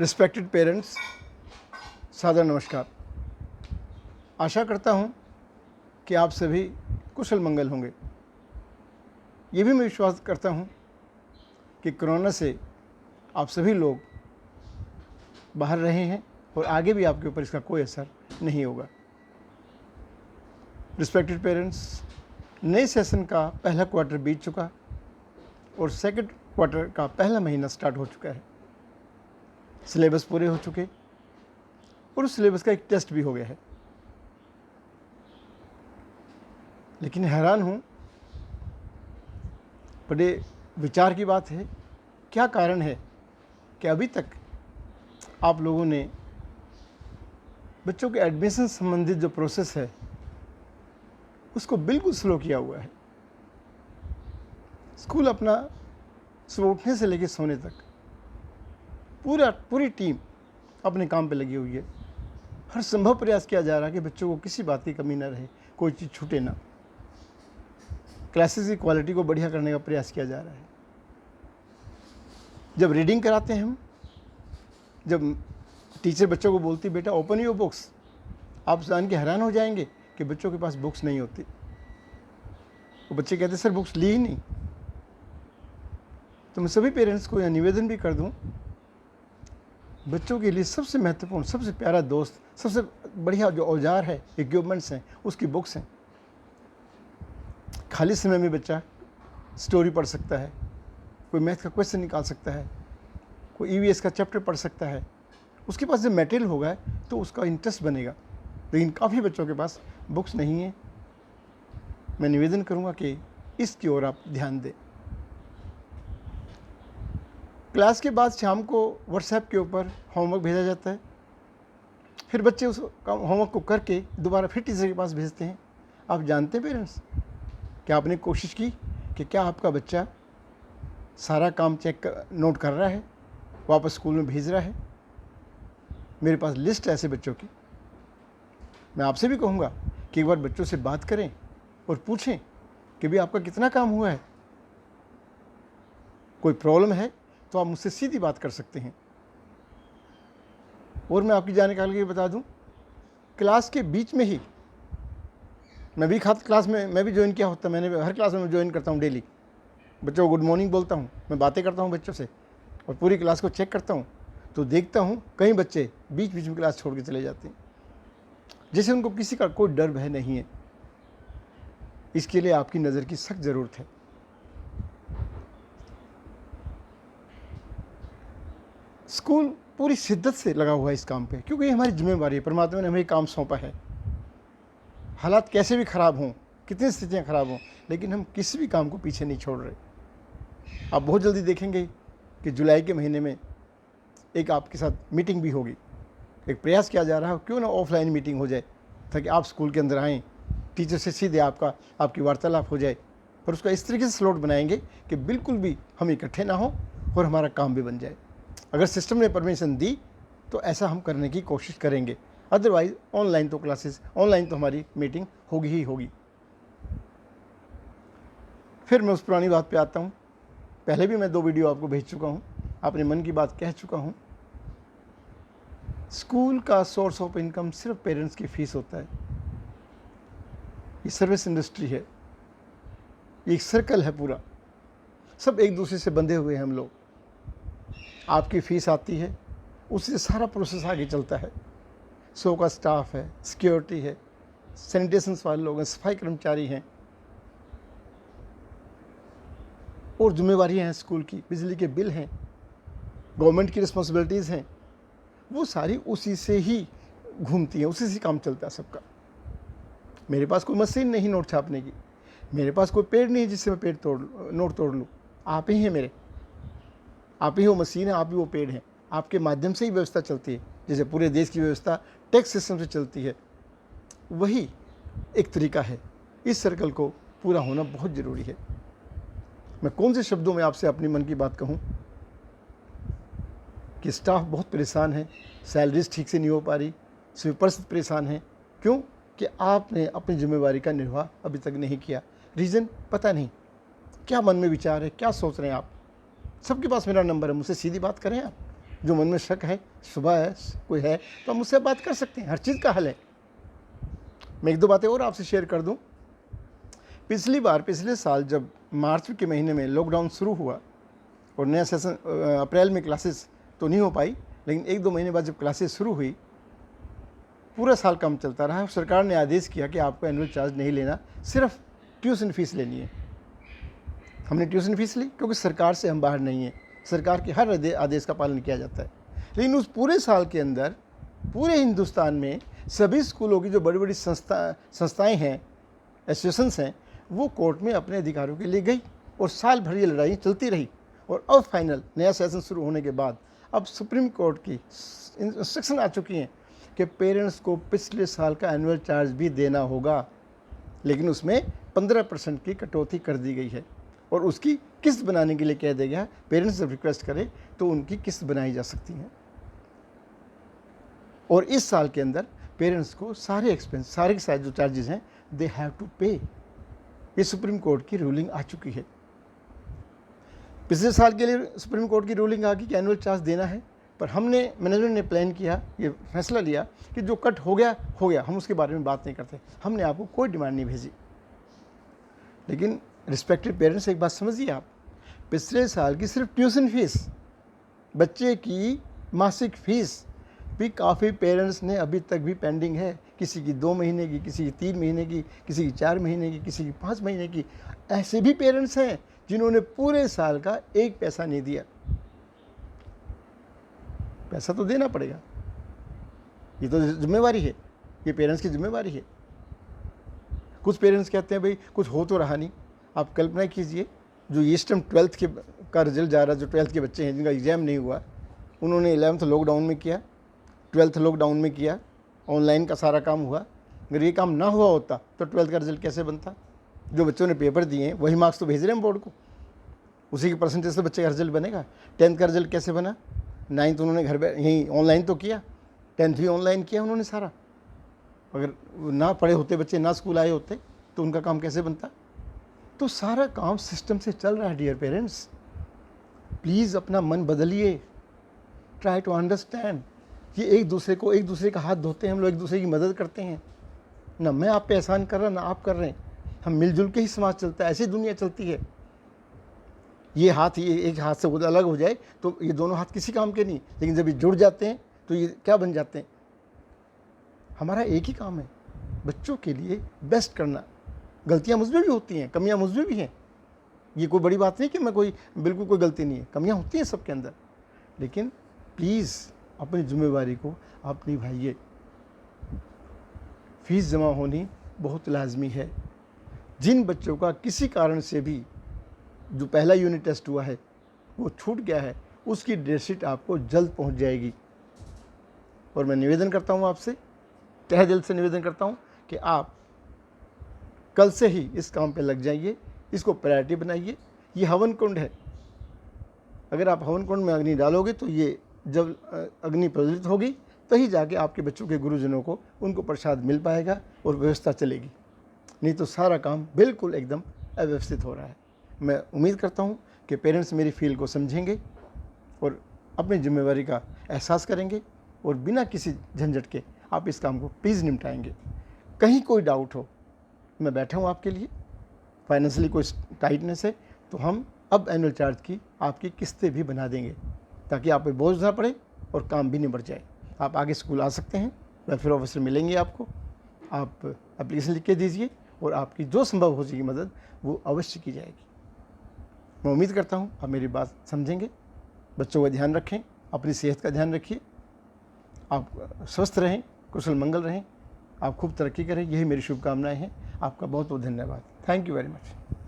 Respected parents, सादर नमस्कार। आशा करता हूँ कि आप सभी कुशल मंगल होंगे। ये भी मैं विश्वास करता हूँ कि कोरोना से आप सभी लोग बाहर रहे हैं और आगे भी आपके ऊपर इसका कोई असर नहीं होगा। रिस्पेक्टेड पेरेंट्स, नए सेशन का पहला क्वार्टर बीत चुका और सेकंड क्वार्टर का पहला महीना स्टार्ट हो चुका है। सिलेबस पूरे हो चुके और उस सिलेबस का एक टेस्ट भी हो गया है। लेकिन हैरान हूँ, बड़े विचार की बात है, क्या कारण है कि अभी तक आप लोगों ने बच्चों के एडमिशन संबंधित जो प्रोसेस है उसको बिल्कुल स्लो किया हुआ है। स्कूल अपना सुबह उठने से लेकर सोने तक पूरी टीम अपने काम पे लगी हुई है। हर संभव प्रयास किया जा रहा है कि बच्चों को किसी बात की कमी ना रहे, कोई चीज़ छूटे ना। क्लासेस की क्वालिटी को बढ़िया करने का प्रयास किया जा रहा है। जब रीडिंग कराते हैं हम, जब टीचर बच्चों को बोलती बेटा ओपन योर बुक्स, आप जान के हैरान हो जाएंगे कि बच्चों के पास बुक्स नहीं होती। वो बच्चे कहते सर बुक्स ली ही नहीं। तो मैं सभी पेरेंट्स को यह निवेदन भी कर दूं, बच्चों के लिए सबसे महत्वपूर्ण, सबसे प्यारा दोस्त, सबसे बढ़िया जो औजार है, इक्विपमेंट्स हैं, उसकी बुक्स हैं। खाली समय में बच्चा स्टोरी पढ़ सकता है, कोई मैथ का क्वेश्चन निकाल सकता है, कोई ईवीएस का चैप्टर पढ़ सकता है। उसके पास जब मटेरियल होगा तो उसका इंटरेस्ट बनेगा। लेकिन काफ़ी बच्चों के पास बुक्स नहीं है। मैं निवेदन करूँगा कि इसकी ओर आप ध्यान दें। क्लास के बाद शाम को व्हाट्सएप के ऊपर होमवर्क भेजा जाता है। फिर बच्चे उस होमवर्क को करके दोबारा फिर टीचर के पास भेजते हैं। आप जानते हैं पेरेंट्स, क्या आपने कोशिश की कि क्या आपका बच्चा सारा काम नोट कर रहा है, वापस स्कूल में भेज रहा है? मेरे पास लिस्ट है ऐसे बच्चों की। मैं आपसे भी कहूँगा कि एक बार बच्चों से बात करें और पूछें कि भाई आपका कितना काम हुआ है। कोई प्रॉब्लम है तो आप मुझसे सीधी बात कर सकते हैं। और मैं आपकी जानकारी के लिए बता दूं, क्लास के बीच में ही मैं भी क्लास में मैं भी ज्वाइन किया होता। मैंने हर क्लास में ज्वाइन करता हूं। डेली बच्चों को गुड मॉर्निंग बोलता हूं, मैं बातें करता हूं बच्चों से और पूरी क्लास को चेक करता हूं। तो देखता हूं कई बच्चे बीच बीच में क्लास छोड़ के चले जाते हैं, जैसे उनको किसी का कोई डर भय नहीं है। इसके लिए आपकी नज़र की सख्त ज़रूरत है। स्कूल पूरी शिद्दत से लगा हुआ है इस काम पे, क्योंकि ये हमारी जिम्मेवारी है। परमात्मा ने हमें काम सौंपा है। हालात कैसे भी ख़राब हों, कितनी स्थितियाँ ख़राब हों, लेकिन हम किसी भी काम को पीछे नहीं छोड़ रहे। आप बहुत जल्दी देखेंगे कि जुलाई के महीने में एक आपके साथ मीटिंग भी होगी। एक प्रयास किया जा रहा है क्यों ना ऑफलाइन मीटिंग हो जाए, ताकि आप स्कूल के अंदर आएँ, टीचर से सीधे आपकी वार्तालाप हो जाए। पर उसका इस तरीके से स्लॉट बनाएंगे कि बिल्कुल भी हम इकट्ठे ना हो और हमारा काम भी बन जाए। अगर सिस्टम ने परमिशन दी तो ऐसा हम करने की कोशिश करेंगे। अदरवाइज ऑनलाइन तो हमारी मीटिंग होगी ही होगी। फिर मैं उस पुरानी बात पे आता हूँ। पहले भी मैं 2 वीडियो आपको भेज चुका हूँ, अपने मन की बात कह चुका हूँ। स्कूल का सोर्स ऑफ इनकम सिर्फ पेरेंट्स की फीस होता है। ये सर्विस इंडस्ट्री है, ये एक सर्कल है पूरा। सब एक दूसरे से बंधे हुए हैं हम लोग। आपकी फ़ीस आती है, उससे सारा प्रोसेस आगे चलता है। 100 का स्टाफ है, सिक्योरिटी है, सैनिटेशन वाले लोग हैं, सफाई कर्मचारी हैं, और जिम्मेवारियाँ हैं स्कूल की, बिजली के बिल हैं, गवर्नमेंट की रिस्पॉन्सिबिलिटीज़ हैं। वो सारी उसी से ही घूमती हैं, उसी से काम चलता है सबका। मेरे पास कोई मशीन नहीं नोट छापने की, मेरे पास कोई पेड़ नहीं है जिससे मैं नोट तोड़ लूँ। आप ही हैं मेरे, आप ही वो मशीन है, आप ही वो पेड़ हैं। आपके माध्यम से ही व्यवस्था चलती है। जैसे पूरे देश की व्यवस्था टैक्स सिस्टम से चलती है, वही एक तरीका है। इस सर्कल को पूरा होना बहुत ज़रूरी है। मैं कौन से शब्दों में आपसे अपनी मन की बात कहूँ कि स्टाफ बहुत परेशान है, सैलरीज ठीक से नहीं हो पा रही, स्वीपर्स परेशान हैं। क्यों? कि आपने अपनी जिम्मेवारी का निर्वाह अभी तक नहीं किया। रीज़न पता नहीं, क्या मन में विचार है, क्या सोच रहे हैं आप? सबके पास मेरा नंबर है, मुझसे सीधी बात करें आप। जो मन में शक है, शुबा है, कोई है, तो हम मुझसे बात कर सकते हैं, हर चीज़ का हल है। मैं 1-2 बातें और आपसे शेयर कर दूं। पिछले साल जब मार्च के महीने में लॉकडाउन शुरू हुआ और नया सेशन अप्रैल में क्लासेस तो नहीं हो पाई, लेकिन 1-2 महीने बाद जब क्लासेस शुरू हुई, पूरा साल काम चलता रहा। सरकार ने आदेश किया कि आपको एनुअल चार्ज नहीं लेना, सिर्फ ट्यूशन फीस लेनी है। हमने ट्यूशन फीस ली क्योंकि सरकार से हम बाहर नहीं हैं, सरकार के हर आदेश का पालन किया जाता है। लेकिन उस पूरे साल के अंदर पूरे हिंदुस्तान में सभी स्कूलों की जो बड़ी बड़ी संस्थाएं हैं, एसोसिएशंस हैं, वो कोर्ट में अपने अधिकारों के लिए गई और साल भर ये लड़ाई चलती रही। और अब फाइनल नया सेशन शुरू होने के बाद अब सुप्रीम कोर्ट की इंस्ट्रक्शन आ चुकी हैं कि पेरेंट्स को पिछले साल का एनुअल चार्ज भी देना होगा, लेकिन उसमें 15% की कटौती कर दी गई है और उसकी किस्त बनाने के लिए कह दिया गया, पेरेंट्स जब रिक्वेस्ट करें तो उनकी किस्त बनाई जा सकती है। और इस साल के अंदर पेरेंट्स को सारे एक्सपेंस, सारे के सारे जो चार्जेस हैं, दे हैव टू पे। ये सुप्रीम कोर्ट की रूलिंग आ चुकी है। पिछले साल के लिए सुप्रीम कोर्ट की रूलिंग आ गई कि एनुअल चार्ज देना है, पर मैनेजमेंट ने प्लान किया, ये फैसला लिया कि जो कट हो गया, हम उसके बारे में बात नहीं करते। हमने आपको कोई डिमांड नहीं भेजी। लेकिन रिस्पेक्टेड पेरेंट्स, एक बात समझिए आप, पिछले साल की सिर्फ ट्यूशन फीस, बच्चे की मासिक फीस भी काफ़ी पेरेंट्स ने अभी तक भी पेंडिंग है। किसी की 2 महीने की, किसी की 3 महीने की, किसी की 4 महीने की, किसी की 5 महीने की। ऐसे भी पेरेंट्स हैं जिन्होंने पूरे साल का एक पैसा नहीं दिया। पैसा तो देना पड़ेगा, ये तो जिम्मेवारी है, ये पेरेंट्स की जिम्मेवारी है। कुछ पेरेंट्स कहते हैं भाई कुछ हो तो रहा नहीं। आप कल्पना कीजिए, जो इस टाइम 12th का रिजल्ट जा रहा है, जो 12th के बच्चे हैं जिनका एग्ज़ाम नहीं हुआ, उन्होंने 11th लॉकडाउन में किया, 12th लॉकडाउन में किया, ऑनलाइन का सारा काम हुआ। अगर ये काम ना हुआ होता तो 12th का रिजल्ट कैसे बनता? जो बच्चों ने पेपर दिए हैं वही मार्क्स तो भेज रहे हैं बोर्ड को, उसी के परसेंटेज से बच्चे का रिजल्ट बनेगा। 10th का रिजल्ट कैसे बना? 9th उन्होंने घर यहीं ऑनलाइन तो किया, 10th भी ऑनलाइन किया उन्होंने सारा। अगर ना पढ़े होते बच्चे, ना स्कूल आए होते, तो उनका काम कैसे बनता? तो सारा काम सिस्टम से चल रहा है। डियर पेरेंट्स, प्लीज़ अपना मन बदलिए, ट्राई टू अंडरस्टैंड। ये एक दूसरे का हाथ धोते हैं हम लोग, एक दूसरे की मदद करते हैं। ना मैं आप पे एहसान कर रहा, ना आप कर रहे हैं। हम मिलजुल के ही समाज चलता है, ऐसी दुनिया चलती है। ये हाथ, ये एक हाथ से अलग हो जाए तो ये दोनों हाथ किसी काम के नहीं, लेकिन जब ये जुड़ जाते हैं तो ये क्या बन जाते हैं? हमारा एक ही काम है, बच्चों के लिए बेस्ट करना। गलतियाँ मुझमें भी होती हैं, कमियाँ मुझमें भी हैं, ये कोई बड़ी बात नहीं कि मैं बिल्कुल कोई गलती नहीं है, कमियाँ होती हैं सबके अंदर। लेकिन प्लीज़ अपनी जिम्मेवारी को आप निभाइए। फीस जमा होनी बहुत लाजमी है। जिन बच्चों का किसी कारण से भी जो पहला यूनिट टेस्ट हुआ है वो छूट गया है, उसकी डेट शीट आपको जल्द पहुंच जाएगी। और मैं निवेदन करता हूं आपसे, तहे दिल से निवेदन करता हूं कि आप कल से ही इस काम पे लग जाइए, इसको प्रायोरिटी बनाइए। ये हवन कुंड है, अगर आप हवन कुंड में अग्नि डालोगे तो ये जब अग्नि प्रज्वलित होगी तभी जाके आपके बच्चों के गुरुजनों को उनको प्रसाद मिल पाएगा और व्यवस्था चलेगी। नहीं तो सारा काम बिल्कुल एकदम अव्यवस्थित हो रहा है। मैं उम्मीद करता हूँ कि पेरेंट्स मेरी फील को समझेंगे और अपनी जिम्मेवारी का एहसास करेंगे और बिना किसी झंझट के आप इस काम को प्लीज़ निपटाएंगे। कहीं कोई डाउट हो, मैं बैठा हूँ आपके लिए। फाइनेंशियली कोई टाइटनेस है तो हम अब एनुअल चार्ज की आपकी किस्तें भी बना देंगे, ताकि आप पे बोझ ना पड़े और काम भी निबट जाए। आप आगे स्कूल आ सकते हैं, वेलफेयर ऑफिसर मिलेंगे आपको, आप एप्लीकेशन लिख के दीजिए और आपकी जो संभव हो सकेगी मदद वो अवश्य की जाएगी। मैं उम्मीद करता हूँ आप मेरी बात समझेंगे। बच्चों का ध्यान रखें, अपनी सेहत का ध्यान रखिए, आप स्वस्थ रहें, कुशल मंगल रहें, आप खूब तरक्की करें, यही मेरी शुभकामनाएं हैं। आपका बहुत बहुत धन्यवाद। Thank you very much.